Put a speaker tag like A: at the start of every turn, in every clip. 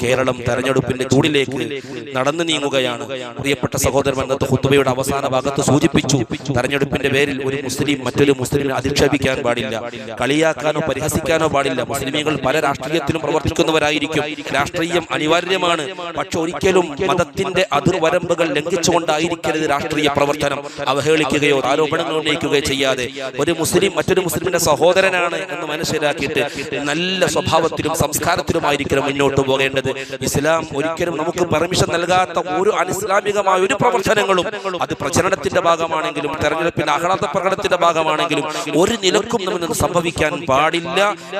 A: കേരളം തെരഞ്ഞെടുപ്പിന്റെ ചൂടിലേക്ക് നടന്നു നീങ്ങുകയാണ്. പ്രിയപ്പെട്ട സഹോദരൻ, അന്നത്തെ ഖുത്ബയുടെ അവസാന ഭാഗത്ത് സൂചിപ്പിച്ചു, തെരഞ്ഞെടുപ്പിന്റെ പേരിൽ ഒരു മുസ്ലിം മറ്റൊരു മുസ്ലിമിനെ അധിക്ഷേപിക്കാൻ പാടില്ല, കളിയാക്കാനോ പരിഹസിക്കാനോ പാടില്ല. മുസ്ലിമീങ്ങൾ പല രാഷ്ട്രീയത്തിലും പ്രവർത്തിക്കുന്നവരായിരിക്കും. രാഷ്ട്രീയം അനിവാര്യമാണ്. പക്ഷെ ഒരിക്കലും മതത്തിന്റെ അതിർവരമ്പുകൾ ലംഘിച്ചുകൊണ്ടായിരിക്കരുത് രാഷ്ട്രീയ പ്രവർത്തനം. അവഹേളിക്കുകയോ ആരോപണങ്ങൾ ഉന്നയിക്കുകയോ ചെയ്യാതെ ഒരു മുസ്ലിം മറ്റൊരു മുസ്ലിമിന്റെ സഹോദരനാണ് എന്ന് മനസ്സിലാക്കിയിട്ട് നല്ല സ്വഭാവത്തിലും സംസ്കാരത്തിലുമായിരിക്കണം മുന്നോട്ട് പോകേണ്ടത്. ഇസ്ലാം ഒരിക്കലും നമുക്ക് പെർമിഷൻ നൽകാത്ത ഒരു അനിസ്ലാമികമായ ഒരു പ്രവർത്തനങ്ങളും, അത് പ്രചരണത്തിന്റെ ഭാഗമാണെങ്കിലും തെരഞ്ഞെടുപ്പിന്റെ ആഹ്ലാദ പ്രകടനത്തിന്റെ ഭാഗമാണെങ്കിലും, ഒരു നിലക്കും നമുക്ക് സംഭവിക്കാൻ പാടില്ല.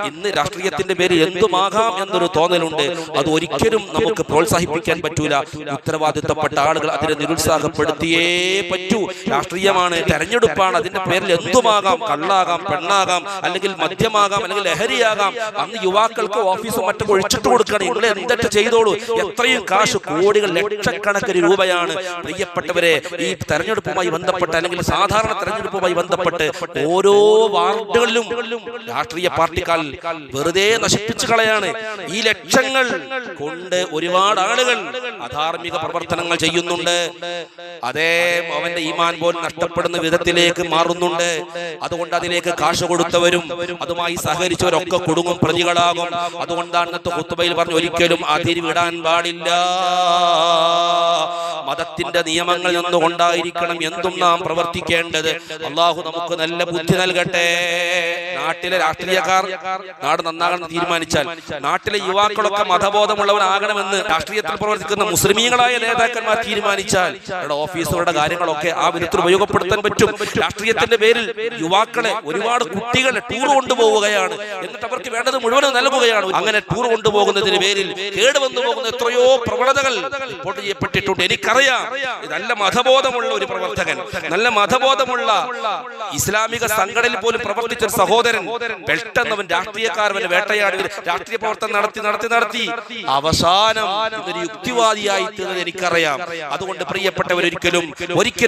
A: ഇന്ന് രാഷ്ട്രീയത്തിന്റെ പേരിൽ എന്തുമാകാം എന്നൊരു തോന്നലുണ്ട്. അത് ഒരിക്കലും നമുക്ക് പ്രോത്സാഹിപ്പിക്കാൻ പറ്റൂല. ഉത്തരവാദിത്തപ്പെട്ട ആളുകൾ അതിനെ നിരുത്സാഹപ്പെടുത്തിയേ പറ്റൂ. രാഷ്ട്രീയമാണ്, തെരഞ്ഞെടുപ്പാണ്, അതിന്റെ പേരിൽ എന്തുമാകാം. കള്ളാകാം, പെണ്ണാകാം, അല്ലെങ്കിൽ മദ്യമാകാം, അല്ലെങ്കിൽ ലഹരിയാകാം. അന്ന് യുവാക്കൾക്ക് ഓഫീസും മറ്റും ഒഴിച്ചിട്ട് കൊടുക്കണം. നിങ്ങൾ എന്തൊക്കെ ചെയ്തോളൂ. എത്രയും കാശ്, കോടികൾ, ലക്ഷക്കണക്കിന് രൂപയാണ്. പ്രിയപ്പെട്ടവരെ, ഈ തെരഞ്ഞെടുപ്പുമായി ബന്ധപ്പെട്ട് അല്ലെങ്കിൽ സാധാരണ തെരഞ്ഞെടുപ്പുമായി ബന്ധപ്പെട്ട് ഓരോ വാർഡുകളിലും രാഷ്ട്രീയ പാർട്ടിക്കാർ വെറുതെ നശിപ്പിച്ചു കളയാണ്. ഈ ലക്ഷങ്ങൾ കൊണ്ട് ഒരുപാട് ആളുകൾ അധാർമിക പ്രവർത്തനങ്ങൾ ചെയ്യുന്നുണ്ട്. അതേ, അവന്റെ ഈമാൻ പോലും നഷ്ടപ്പെടുന്ന വിധത്തിലേക്ക് മാറുന്നുണ്ട്. അതുകൊണ്ട് അതിലേക്ക് കാശ് കൊടുത്തവരും അതുമായി സഹകരിച്ചവരൊക്കെ കുടുങ്ങും, പ്രതികളാകും. അതുകൊണ്ടാണ് ഇന്നത്തെ ഖുത്ബയിൽ പറഞ്ഞു, ഒരിക്കലും അതിരിവിടാൻ പാടില്ല. മതത്തിന്റെ നിയമങ്ങൾ നിന്നുകൊണ്ടായിരിക്കണം എന്തും നാം പ്രവർത്തിക്കേണ്ടത്. അള്ളാഹു നമുക്ക് നല്ല ബുദ്ധി നൽകട്ടെ. നാട്ടിലെ രാഷ്ട്രീയക്കാർ നാട് നന്നാകണം തീരുമാനിച്ചാൽ, നാട്ടിലെ യുവാക്കളൊക്കെ മതബോധമുള്ളവരാകണമെന്ന് രാഷ്ട്രീയത്തിൽ പ്രവർത്തിക്കുന്ന മുസ്ലിമീങ്ങളായ നേതാക്കന്മാർ തീരുമാനിച്ചാൽ, അവരുടെ ഓഫീസുകളുടെ കാര്യങ്ങളൊക്കെ ആ വിധത്തിൽ ഉപയോഗപ്പെടുത്താൻ പറ്റും. രാഷ്ട്രീയത്തിന്റെ പേരിൽ യുവാക്കളെ, ഒരുപാട് കുട്ടികളെ ടൂർ കൊണ്ടുപോവുകയാണ്. എന്നിട്ട് അവർക്ക് വേണ്ടത് മുഴുവനും നൽകുകയാണ്. അങ്ങനെ ടൂർ കൊണ്ടുപോകുന്നതിന് പേരിൽ കേടുവന്നു പോകുന്ന എത്രയോ പ്രവണതകൾ റിപ്പോർട്ട് ചെയ്യപ്പെട്ടിട്ടുണ്ട്. എനിക്കറിയാം, നല്ല മതബോധമുള്ള ഒരു പ്രവർത്തകൻ, നല്ല മതബോധമുള്ള ഇസ്ലാമിക സംഘടനയിൽ പോലും പ്രവർത്തിച്ച ഒരു സഹോദരൻ പെട്ടെന്നവൻ രാഷ്ട്രീയക്കാരവനെ വേട്ടയാടി രാഷ്ട്രീയ പ്രവർത്തനം നടത്തി അവസാനം ഇതൊരു യുക്തിവാദിയായി തീർന്നത് എനിക്കറിയാം. അതുകൊണ്ട് പ്രിയപ്പെട്ടവരൊരിക്കലും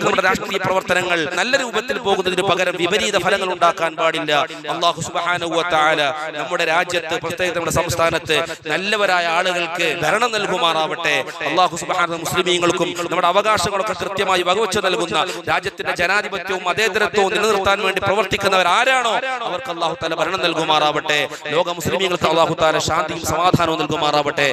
A: നമ്മുടെ രാഷ്ട്രീയ പ്രവർത്തനങ്ങൾ നല്ല രൂപത്തിൽ പോകുന്നതിന് പകരം വിപരീത ഫലങ്ങൾ ഉണ്ടാക്കാൻ പാടില്ല. അല്ലാഹു സുബ്ഹാനഹു വ തആല നമ്മുടെ രാജ്യത്ത്, പ്രത്യേകിച്ച് നമ്മുടെ സംസ്ഥാനത്ത് നല്ലവരായ ആളുകൾക്ക് ഭരണം നൽകുമാറാവട്ടെ. അല്ലാഹു സുബ്ഹാനഹു മുസ്ലിമീങ്ങൾക്കും നമ്മുടെ അവകാശങ്ങളൊക്കെ കൃത്യമായി വകവെച്ച് നൽകുന്ന, രാജ്യത്തിന്റെ ജനാധിപത്യവും മതേതരത്വവും നിലനിർത്താൻ വേണ്ടി പ്രവർത്തിക്കുന്നവർ ആരാണോ അവർക്ക് അല്ലാഹു തആല ഭരണം നൽകുമാറാവട്ടെ. ലോക മുസ്ലിമീങ്ങൾക്ക് അല്ലാഹു തആല ശാന്തിയും സമാധാനവും നൽകുമാറാവട്ടെ.